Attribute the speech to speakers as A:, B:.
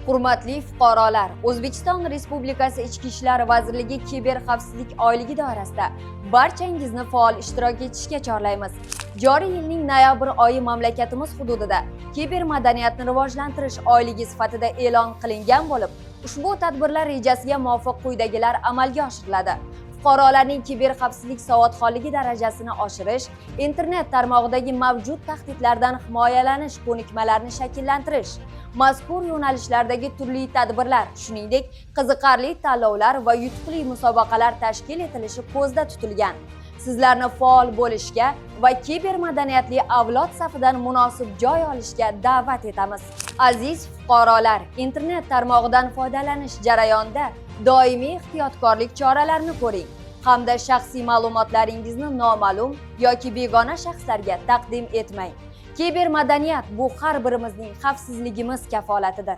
A: Hurmatli fuqarolar, O'zbekiston Respublikasi Ichki ishlar vazirligi kiber xavfsizlik oyligi doirasida barchangizni faol ishtirok etishga chorlaymiz. Joriy yilning noyabr oyi mamlakatimiz hududida kiber madaniyatni rivojlantirish oyligi sifatida e'lon qilingan bo'lib, ushbu tadbirlar rejasiga muvofiq quyidagilar amalga oshiriladi. Fuqarolarning kiber xavfsizlik savodxonligi darajasini oshirish, internet tarmog'idagi mavjud tahdidlardan himoyalanish ko'nikmalarini shakllantirish, mazkur yo'nalishlardagi turli tadbirlar, shuningdek, qiziqarli tanlovlar va yutuqli musobaqalar tashkil etilishi ko'zda tutilgan. Sizlarni faol bo'lishga va kiber madaniyatli avlod safidan munosib joy olishga da'vat etamiz. Aziz fuqarolar, internet tarmog'idan foydalanish jarayonida doimiy ehtiyotkorlik choralarini ko'ring hamda shaxsiy ma'lumotlaringizni noma'lum yoki begona shaxslarga taqdim etmang. Kiber madaniyat bu har birimizning xavfsizligimiz kafolatidir.